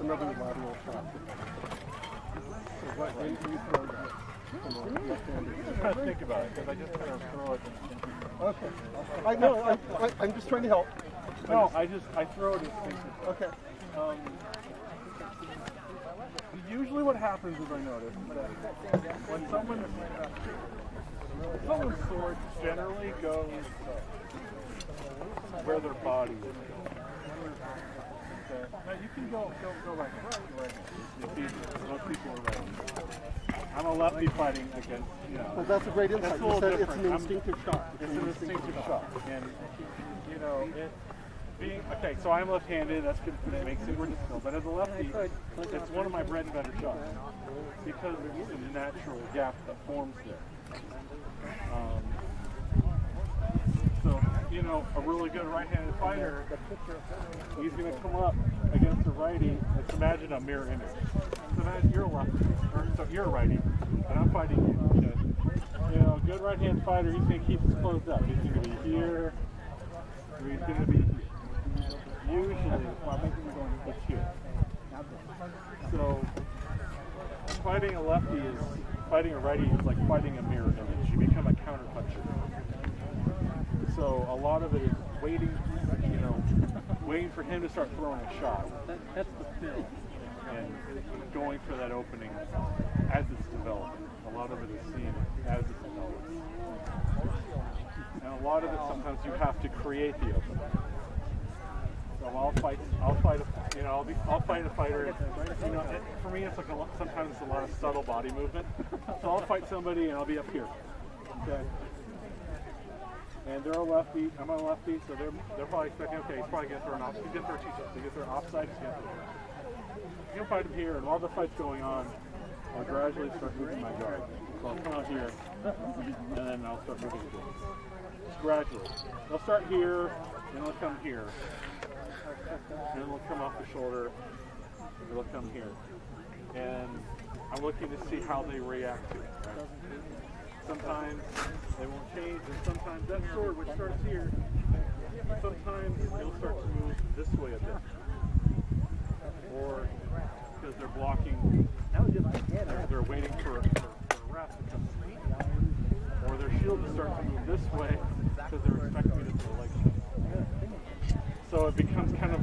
another lateral shot. So what way do you throw that? I'm trying to think about it because I just kind of throw it. Okay. I'm just trying to help. No, I throw it instinctively. Okay. Usually what happens is I notice that when someone's sword generally goes where their body is going. Okay. Now you can go right here. It's easy. Most people are right. I'm a lefty fighting against, Well, that's a great insight. You said it's an instinctive shot. It's an instinctive shot. And, okay, so I'm left-handed, that's good, it makes it more difficult, but as a lefty, it's one of my bread and butter shots, because there's a natural gap that forms there. So, a really good right-handed fighter, he's going to come up against a righty. Let's imagine a mirror image. So imagine you're a lefty, so you're a righty, and I'm fighting you. Okay? A good right-hand fighter, he's going to keep it closed up. He's going to be here, or he's going to be here. Usually, it's here. So, fighting a lefty fighting a righty is like fighting a mirror image. You become a counterpuncher. So, a lot of it is waiting for him to start throwing a shot. That's the fill. And going for that opening as it's developing. A lot of it is seen as it develops. And a lot of it, sometimes you have to create the opening. So I'll fight a fighter. For me, it's like sometimes it's a lot of subtle body movement. So I'll fight somebody and I'll be up here. Okay. And they're a lefty. I'm a lefty, so they're probably expecting, okay, he's probably going to throw an offside. He's going to throw two shots. He's going to throw offside. He's going to throw. You'll fight him here, and while the fight's going on, I'll gradually start moving my guard. So I'll come out here, and then I'll start moving forward. Just gradually. They'll start here, and they'll come here. And then they'll come off the shoulder, and they'll come here. And I'm looking to see how they react to it. Right? Sometimes they won't change, and sometimes that sword, which starts here, sometimes it'll start to move this way a bit. Or because they're blocking, they're waiting for a wrap to come through. Or their shield will start to move this way because they're expecting me to throw a leg shot. So it becomes kind of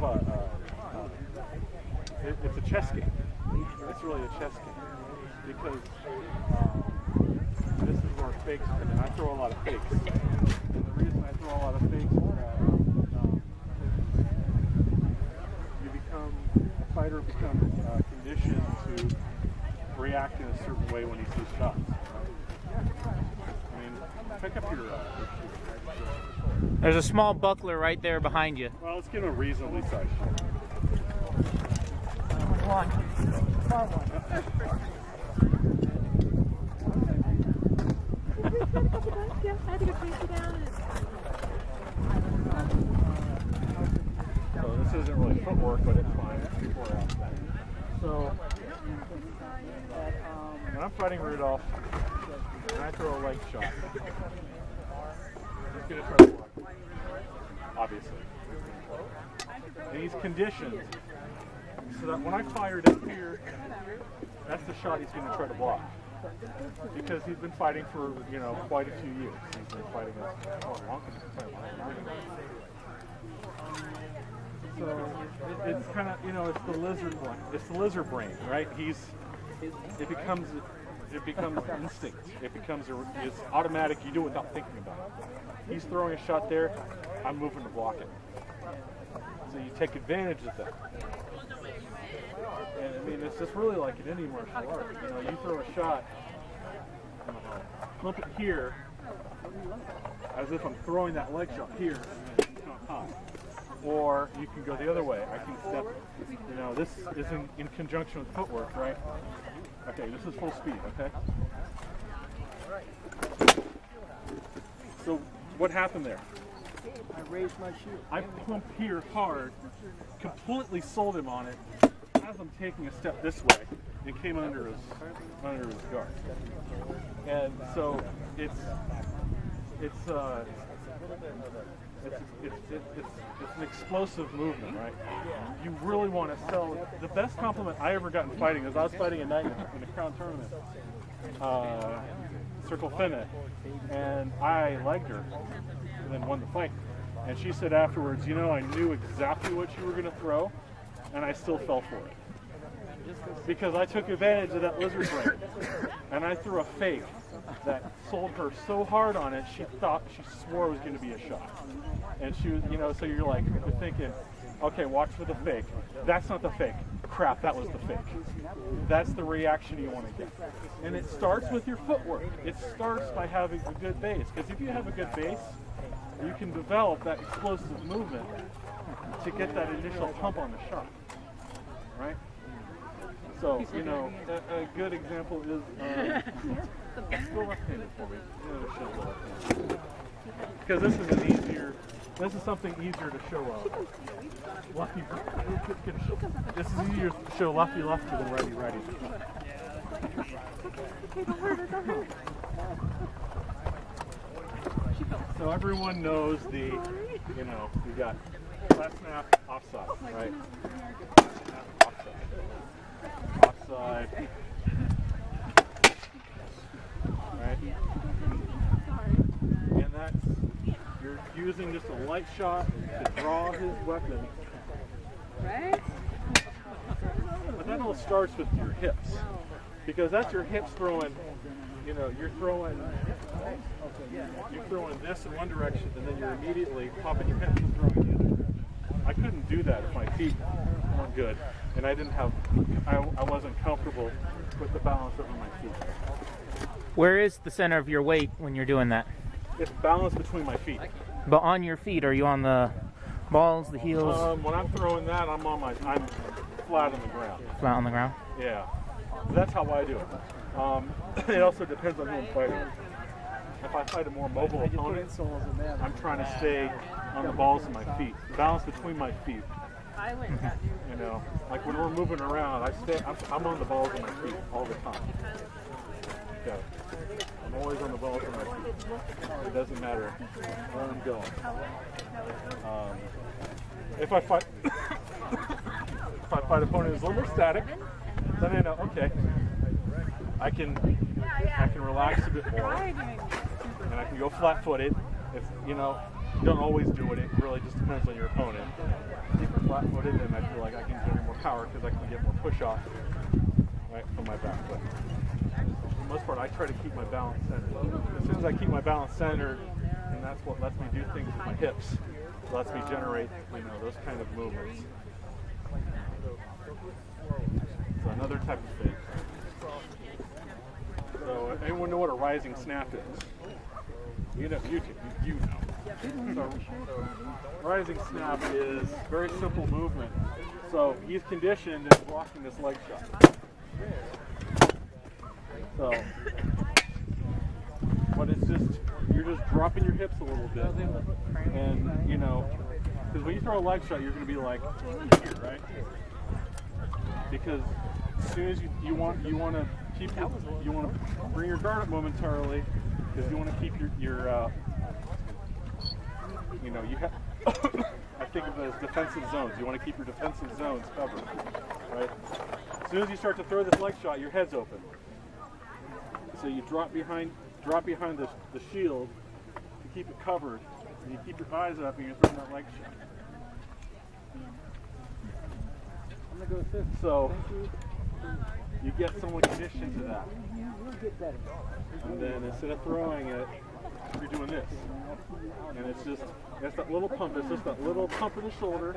it's a chess game. It's really a chess game because this is where fakes come in. I throw a lot of fakes. And the reason I throw a lot of fakes is that a fighter becomes conditioned to react in a certain way when he sees shots. I mean, pick up your There's a small buckler right there behind you. Well, let's give him a reasonably sized shot. So this isn't really footwork, but it's fine. So when I'm fighting Rudolph, and I throw a leg shot, he's going to try to block, obviously. And he's conditioned so that when I fire down here, that's the shot he's going to try to block. Because he's been fighting for, quite a few years. He's been fighting us for a long time. So it's kind of, it's the lizard brain. It's the lizard brain, right? It becomes instinct. It's automatic. You do it without thinking about it. He's throwing a shot there. I'm moving to block it. So you take advantage of that. And I mean, it's just really like in any martial art. You throw a shot, flip it here, as if I'm throwing that leg shot here, and it's not high. Or you can go the other way. I can step. This is in conjunction with footwork, right? Okay, this is full speed. Okay. So what happened there? I raised my shield. I pumped here hard, completely sold him on it as I'm taking a step this way, and came under his guard. And so it's it's an explosive movement, right? You really want to sell. The best compliment I ever got in fighting is I was fighting a night in a crown tournament, Circle Finna, and I legged her and then won the fight. And she said afterwards, you know, I knew exactly what you were going to throw, and I still fell for it. Because I took advantage of that lizard brain, and I threw a fake that sold her so hard on it, she swore it was going to be a shot. And she was, you know, so you're thinking, okay, watch for the fake. That's not the fake. Crap, that was the fake. That's the reaction you want to get. And it starts with your footwork. It starts by having a good base. Because if you have a good base, you can develop that explosive movement to get that initial pump on the shot, right? So, you know, a good example is, go left-handed for me. Because this is something easier to show lefty. This is easier to show lefty than righty. So everyone knows you got flat snap, offside, right? Offside. Right? And you're using just a light shot to draw his weapon. Right? But that all starts with your hips. Because that's your hips throwing, you know, you're throwing this in one direction and then you're immediately popping your hips and throwing the other direction. I couldn't do that if my feet weren't good. And I wasn't comfortable with the balance over my feet. Where is the center of your weight when you're doing that? It's balanced between my feet. But on your feet, are you on the balls, the heels? When I'm throwing that, I'm flat on the ground. Flat on the ground? Yeah. That's how I do it. It also depends on who I'm fighting. If I fight a more mobile opponent, I'm trying to stay on the balls of my feet. Balance between my feet. You know, like when we're moving around, I'm on the balls of my feet all the time. Okay. I'm always on the balls of my feet. It doesn't matter where I'm going. If I fight an opponent who's a little more static, then I know, okay, I can relax a bit more, and I can go flat-footed. If you don't always do it. It really just depends on your opponent. If you're flat-footed, then I feel like I can generate more power because I can get more push-off right from my back foot. For the most part, I try to keep my balance centered. As soon as I keep my balance centered, and that's what lets me do things with my hips. It lets me generate, those kind of movements. So another type of thing. So anyone know what a rising snap is? You know. So rising snap is a very simple movement. So he's conditioned in blocking this leg shot. So, but it's just, you're just dropping your hips a little bit. And, because when you throw a leg shot, you're going to be like, here, right? Because as soon as you want to bring your guard up momentarily, because you want to keep your you have, I think of it as defensive zones. You want to keep your defensive zones covered, right? As soon as you start to throw this leg shot, your head's open. So you drop behind the shield to keep it covered, and you keep your eyes up, and you're throwing that leg shot. I'm gonna go with this. So you get someone conditioned to that, and then instead of throwing it, you're doing this, and it's that little pump. It's just that little pump in the shoulder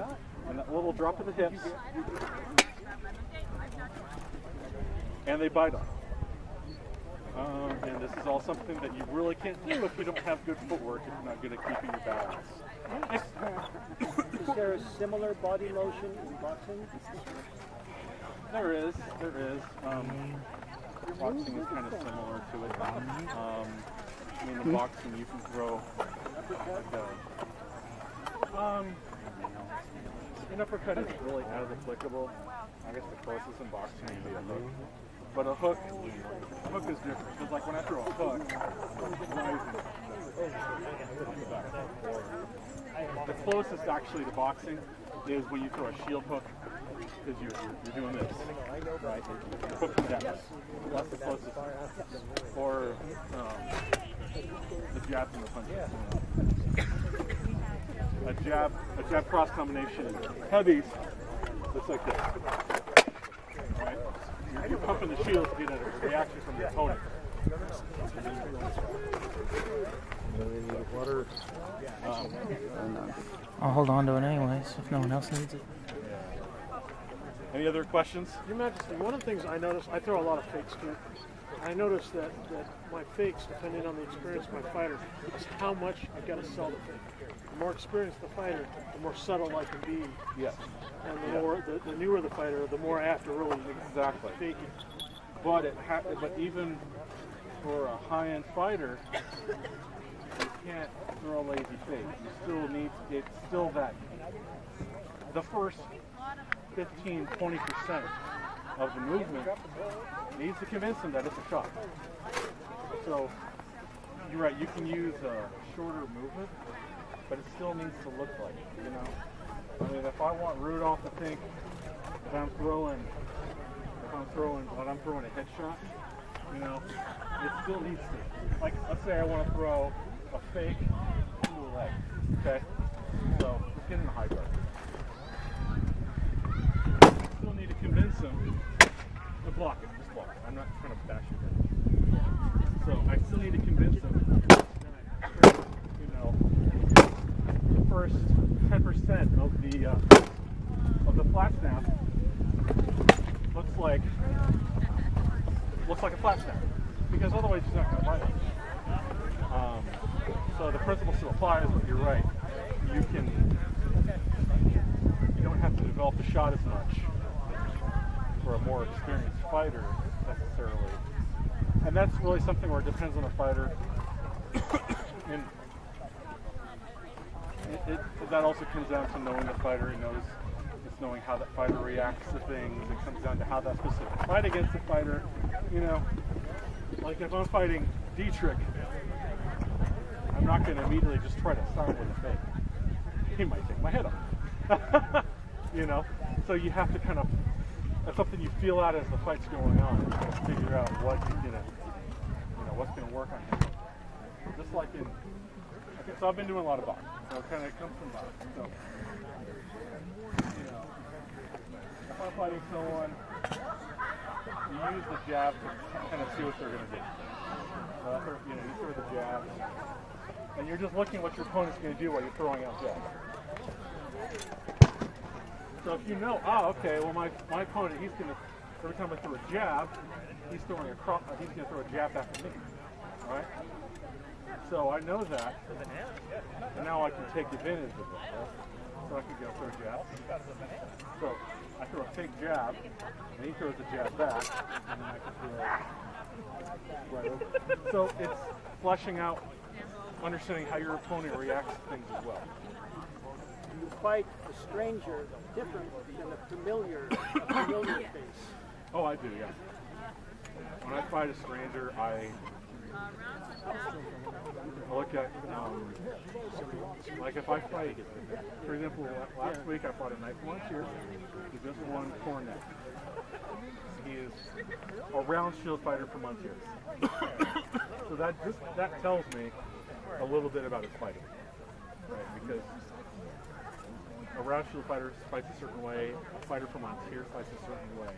and that little drop of the hips, and they bite on. And this is all something that you really can't do if you don't have good footwork, if you're not good at keeping your balance. Is there a similar body motion in boxing? There is. Boxing is kind of similar to it. In boxing, you can throw an uppercut isn't really as applicable. I guess the closest in boxing would be a hook. But a hook is different. Because like when I throw a hook, The closest actually to boxing is when you throw a shield hook, because you're doing this, right? You're hooking down. That's the closest. Or the jabs and the punches. A jab cross combination is heavies. Looks like this. Right? You're pumping the shield to get a reaction from the opponent. I'll hold on to it anyways if no one else needs it. Any other questions? Your Majesty, one of the things I notice, I throw a lot of fakes too. I notice that my fakes, depending on the experience of my fighter, is how much I've got to sell the fake. The more experienced the fighter, the more subtle I can be. Yes. And the newer the fighter, the more I have to really fake it. But even for a high-end fighter, you can't throw a lazy fake. You still need, it's still that. The first 15-20% of the movement needs to convince them that it's a shot. So you're right, you can use a shorter movement, but it still needs to look like it, you know? I mean, if I want Rudolph to think that I'm throwing a headshot, you know, it still needs to. Like, let's say I want to throw a fake to a leg, okay? So let's get in the high guard. Still need to convince them to block it. Just block it. I'm not trying to bash you down. So I still need to convince them that you know, the first 10% of the flat snap looks like a flat snap, because otherwise he's not going to bite it. So the principle still applies, but you're right. You don't have to develop the shot as much for a more experienced fighter necessarily. And that's really something where it depends on the fighter. And that also comes down to knowing the fighter. It's knowing how that fighter reacts to things. It comes down to how that specific fight against the fighter. You know, like if I'm fighting Dietrich, I'm not going to immediately just try to start with a fake. He might take my head off. You know, so you have to kind of, that's something you feel out as the fight's going on. You kind of figure out what what's going to work on him. Just like in, okay, so I've been doing a lot of boxing, so it kind of comes from boxing. So, you know, if I'm fighting someone, you use the jab to kind of see what they're going to do. You throw the jab, and you're just looking what your opponent's going to do while you're throwing out jabs. So if you know, okay, well my opponent, he's going to, every time I throw a jab, he's going to throw a jab back at me, all right? So I know that, and now I can take advantage of it, right? So I can go throw jabs. So I throw a fake jab, and he throws a jab back, and then I can throw right over. So it's fleshing out, understanding how your opponent reacts to things as well. You fight a stranger different than a familiar face. Oh, I do, yeah. When I fight a stranger, I look at, like if I fight, for example, last week I fought a knife volunteer who just won Cornet. He is a round shield fighter for Montiers. So that tells me a little bit about his fighting, right? Because a round shield fighter fights a certain way, a fighter from Montier fights a certain way.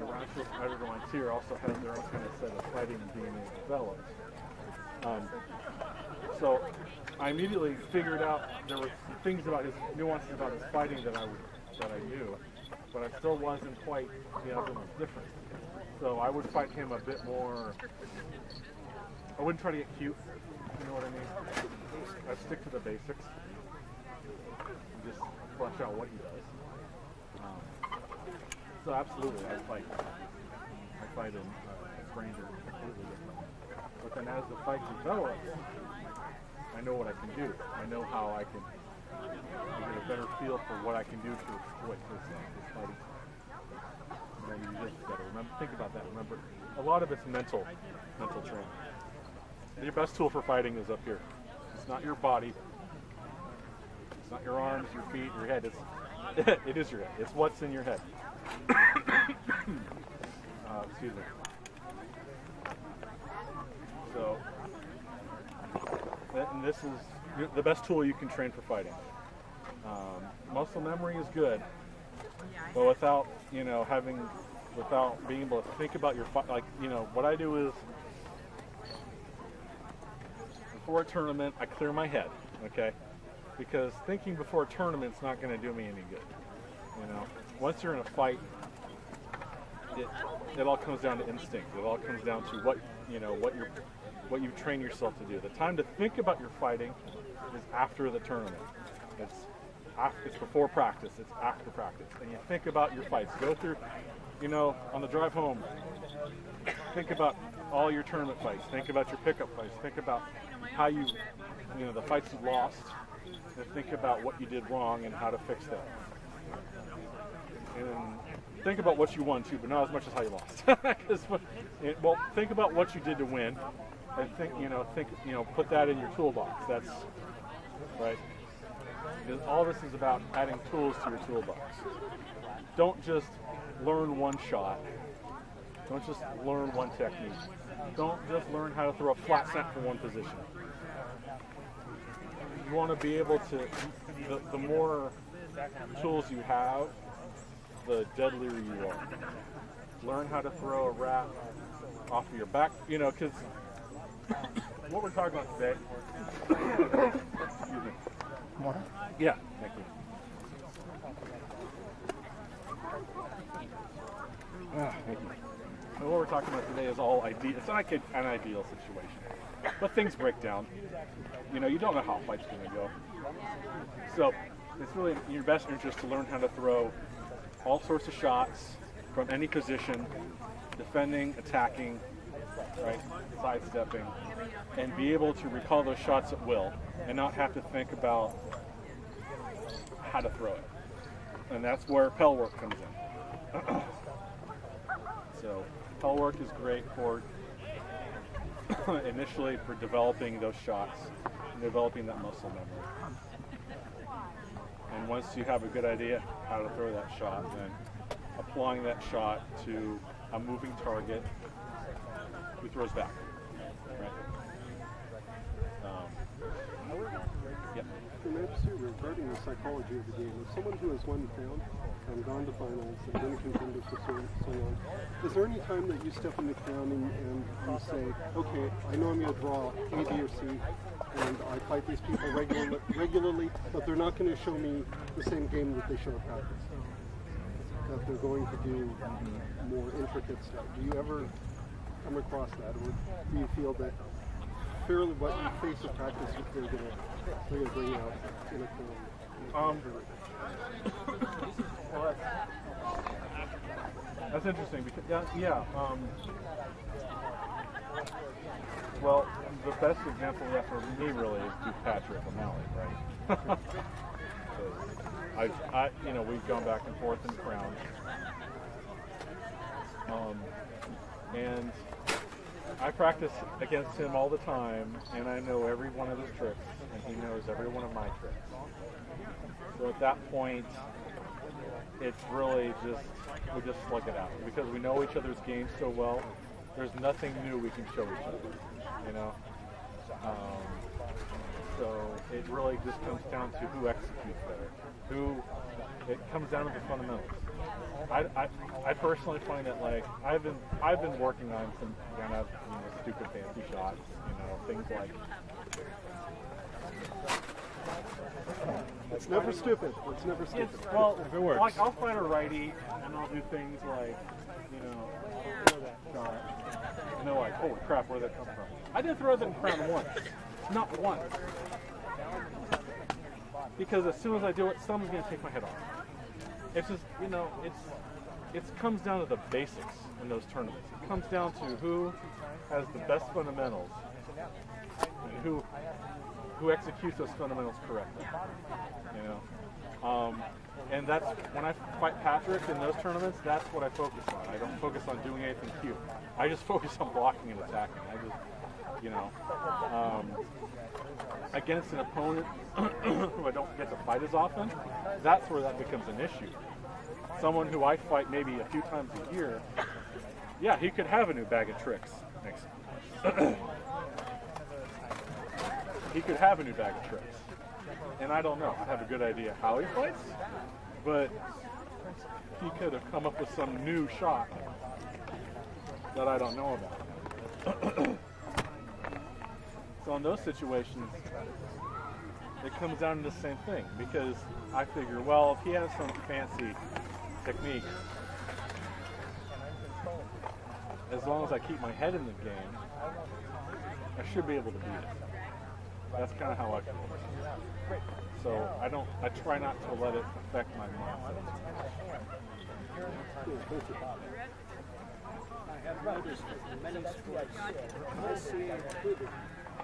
A round shield fighter from Montier also has their own kind of set of fighting being developed. So I immediately figured out there were things about his nuances about his fighting that I knew, but I still wasn't quite the other one's different. So I would fight him a bit more. I wouldn't try to get cute. You know what I mean? I'd stick to the basics. Just flesh out what he does. So absolutely, I fight a stranger completely different. But then as the fight develops, I know what I can do. I know how I can get a better feel for what I can do to exploit his fighting. And then you just gotta think about that. Remember, a lot of it's mental training. Your best tool for fighting is up here. It's not your body. It's not your arms, your feet, your head. It's it is your head. It's what's in your head. Excuse me. So, and this is the best tool you can train for fighting. Muscle memory is good, but without without being able to think about your fight, like what I do is before a tournament I clear my head, okay? Because thinking before a tournament's not going to do me any good. Once you're in a fight, it all comes down to instinct. It all comes down to what you train yourself to do. The time to think about your fighting is after the tournament. It's before practice. It's after practice, and you think about your fights. Go through, on the drive home. Think about all your tournament fights. Think about your pickup fights. Think about how the fights you lost. And think about what you did wrong and how to fix that. And think about what you won too, but not as much as how you lost. Well, think about what you did to win, and put that in your toolbox. That's right. Because all this is about adding tools to your toolbox. Don't just learn one shot. Don't just learn one technique. Don't just learn how to throw a flat scent from one position. You want to be able to, the more tools you have, the deadlier you are. Learn how to throw a wrap off of your back, because what we're talking about today. Excuse me. More? Yeah, thank you. Thank you. And what we're talking about today is all ideal. It's not an ideal situation, but things break down. You don't know how a fight's going to go. So it's really in your best interest to learn how to throw all sorts of shots from any position, defending, attacking, right, sidestepping, and be able to recall those shots at will and not have to think about how to throw it. And that's where Pell work comes in. So Pell work is great for initially for developing those shots and developing that muscle memory. And once you have a good idea how to throw that shot, then applying that shot to a moving target who throws back. Right? Yep. And I just regarding the psychology of the game, as someone who has won crown and gone to finals and been a contender for so long, is there any time that you step in the crown and you say, okay, I know I'm going to draw A, B, or C, and I fight these people regularly, but they're not going to show me the same game that they show at practice? That they're going to do more intricate stuff. Do you ever come across that, or do you feel that fairly what you face at practice they're going to bring out in a film? Well, that's interesting because well, the best example of that for me really is Patrick O'Malley, right? So we've gone back and forth in crowns, and I practice against him all the time, and I know every one of his tricks, and he knows every one of my tricks. So at that point, it's really we just slug it out because we know each other's games so well. There's nothing new we can show each other, so it really just comes down to who executes better. It comes down to the fundamentals. I personally find that I've been working on some kind of stupid fancy shots, things like. It's never stupid. It's never stupid. Well, if it works. Like I'll find a righty and I'll do things like, throw that shot, and they're like, holy crap, where'd that come from? I didn't throw that in crown once, not once, because as soon as I do it, someone's gonna take my head off. It's just, it comes down to the basics in those tournaments. It comes down to who has the best fundamentals and who executes those fundamentals correctly. And that's when I fight Patrick in those tournaments. That's what I focus on. I don't focus on doing anything cute. I just focus on blocking and attacking. against an opponent who I don't get to fight as often, that's where that becomes an issue. Someone who I fight maybe a few times a year, yeah, he could have a new bag of tricks. Thanks. He could have a new bag of tricks. And I don't know. I have a good idea how he fights, but he could have come up with some new shot that I don't know about. So in those situations, it comes down to the same thing, because I figure, well, if he has some fancy technique, as long as I keep my head in the game, I should be able to beat it. That's kind of how I feel. So I try not to let it affect my mindset. I have noticed that in many sports, DSCN included,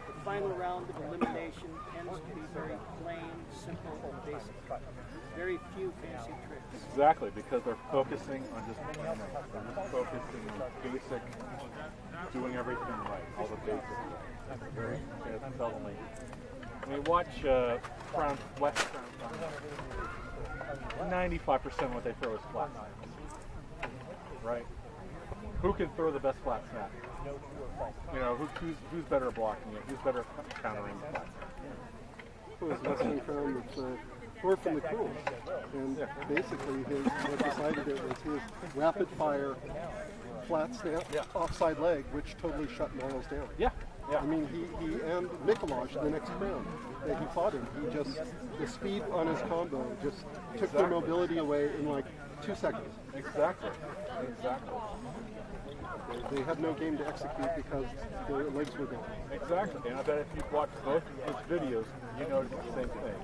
the final round of elimination tends to be very plain, simple, and basic. Very few fancy tricks. Exactly, because they're focusing on just focusing on basic, doing everything right, all the basics. It's totally. I mean, watch West Crown. 95% of what they throw is flat snaps, right? Who can throw the best flat snap? You know, who's better at blocking it? Who's better at countering the flat snap? Well, it's Western Crown that's or from the Cruels. And basically what decided it was his rapid fire flat snap offside leg, which totally shut Niles down. Yeah. I mean, he and Mikolaj, the next round that he fought him, the speed on his combo just took their mobility away in like 2 seconds. Exactly. They had no game to execute because their legs were gone. Exactly. And I bet if you watch both of his videos, you notice the same thing.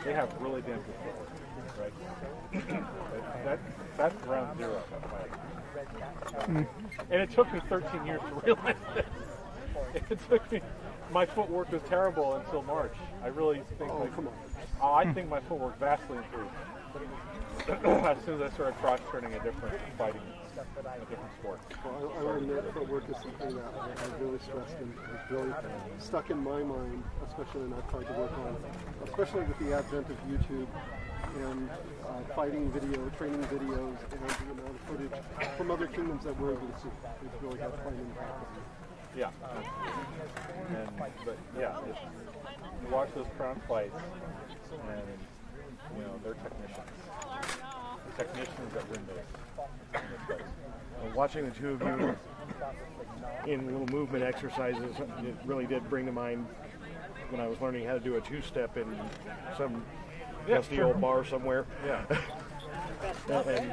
They have really damn good footwork, right? That's round zero. And it took me 13 years to realize this. It took me. My footwork was terrible until March. I really think. I think my footwork vastly improved as soon as I started cross-training a different fighting, a different sport. Well, I learned that footwork is something that I really stressed and was really stuck in my mind, especially when I've tried to work on, especially with the advent of YouTube and fighting video, training videos, and the amount of footage from other kingdoms that we're able to see. It's really had quite an impact. Yeah. You watch those crown fights, and you know they're technicians. The technicians that win this. Watching the two of you in little movement exercises, it really did bring to mind when I was learning how to do a two-step in some dusty old bar somewhere. Yeah. And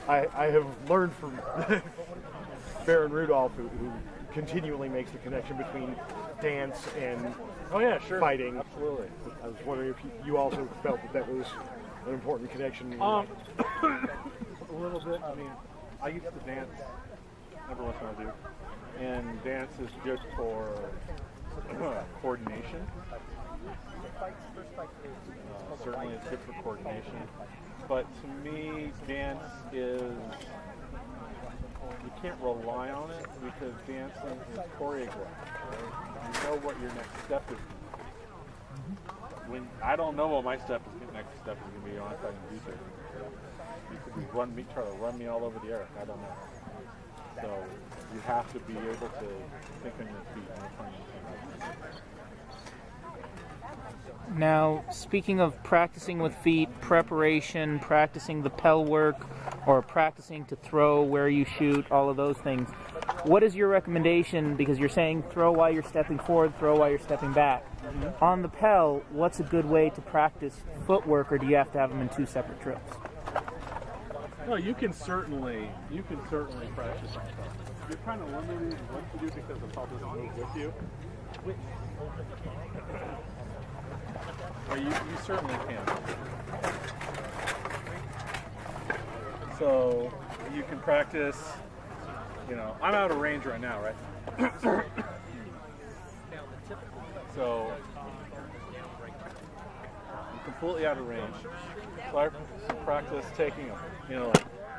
I have learned from Baron Rudolph, who continually makes the connection between dance and fighting. Absolutely. I was wondering if you also felt that was an important connection. A little bit. I mean, I used to dance every once in a while, and dance is good for coordination. Certainly, it's good for coordination. But to me, dance is. You can't rely on it because dancing is choreographed. Right? You know what your next step is. When I don't know what my next step is going to be on if I can do it. You could try to run me all over the earth. I don't know. So you have to be able to think on your feet when you're playing. Now, speaking of practicing with feet, preparation, practicing the pel work, or practicing to throw where you shoot, all of those things, what is your recommendation? Because you're saying throw while you're stepping forward, throw while you're stepping back. Mm-hmm. On the pel, what's a good way to practice footwork, or do you have to have them in two separate trips? No, you can certainly practice on top. You're kind of limited what to do because the ball doesn't move with you. Or you certainly can. So you can practice, I'm out of range right now, right? So I'm completely out of range. So I practice taking them.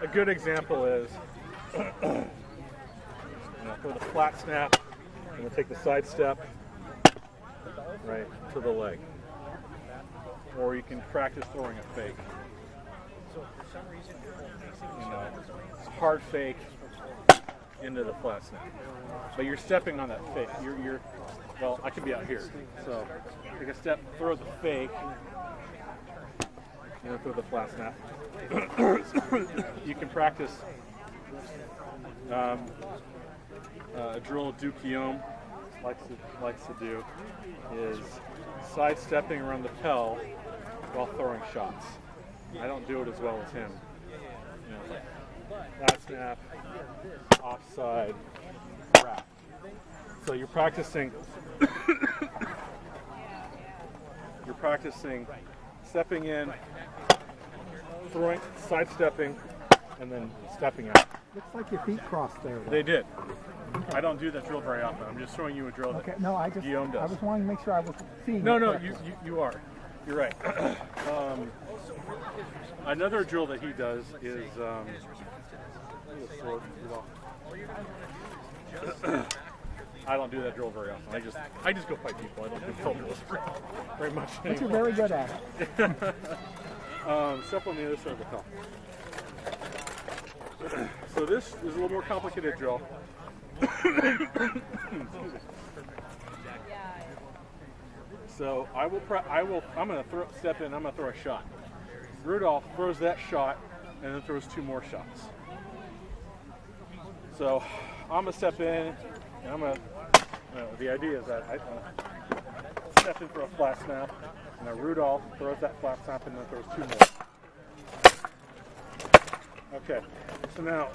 A good example is, for the flat snap, I'm going to take the side step, right, to the leg. Or you can practice throwing a fake. You know, hard fake into the flat snap. But you're stepping on that fake. Well, I could be out here. So take a step, throw the fake, you know, throw the flat snap. You can practice a drill Duke Guillaume likes to do is sidestepping around the Pell while throwing shots. I don't do it as well as him. You know, flat snap, offside, wrap. So you're practicing stepping in, throwing, sidestepping, and then stepping out. Looks like your feet crossed there. They did. I don't do that drill very often. I'm just showing you a drill that Guillaume does. I was wanting to make sure I was seeing. No, you are. You're right. Another drill that he does is I don't do that drill very often. I just go fight people. I don't do drill drills very much anymore. But you're very good at it. Step on the other side of the pelt. So this is a little more complicated drill. So I'm going to step in. I'm going to throw a shot. Rudolph throws that shot and then throws 2 more shots. So I'm going to step in and I'm going to. The idea is that I step in for a flat snap, and Rudolph throws that flat snap and then throws 2 more. Okay, so now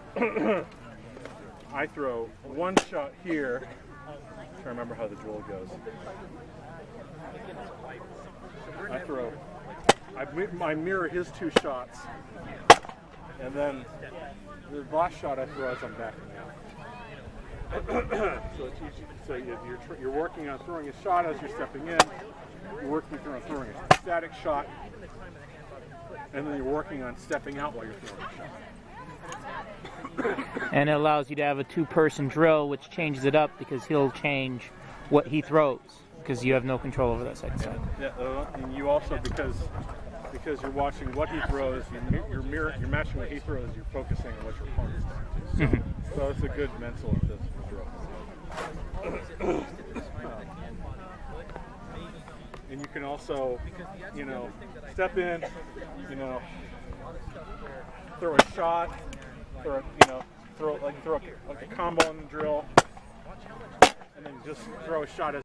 I throw 1 shot here. I'm trying to remember how the drill goes. I mirror his 2 shots, and then the last shot I throw as I'm backing out. So it's easy. So you're working on throwing a shot as you're stepping in. You're working on throwing a static shot, and then you're working on stepping out while you're throwing a shot. And it allows you to have a 2-person drill, which changes it up because he'll change what he throws because you have no control over that second side. Yeah, and you also because you're watching what he throws, you're matching what he throws. You're focusing on what your opponent's doing. So it's a good mental and physical drill. And you can also, step in, throw a shot, throw a combo on the drill, and then just throw a shot as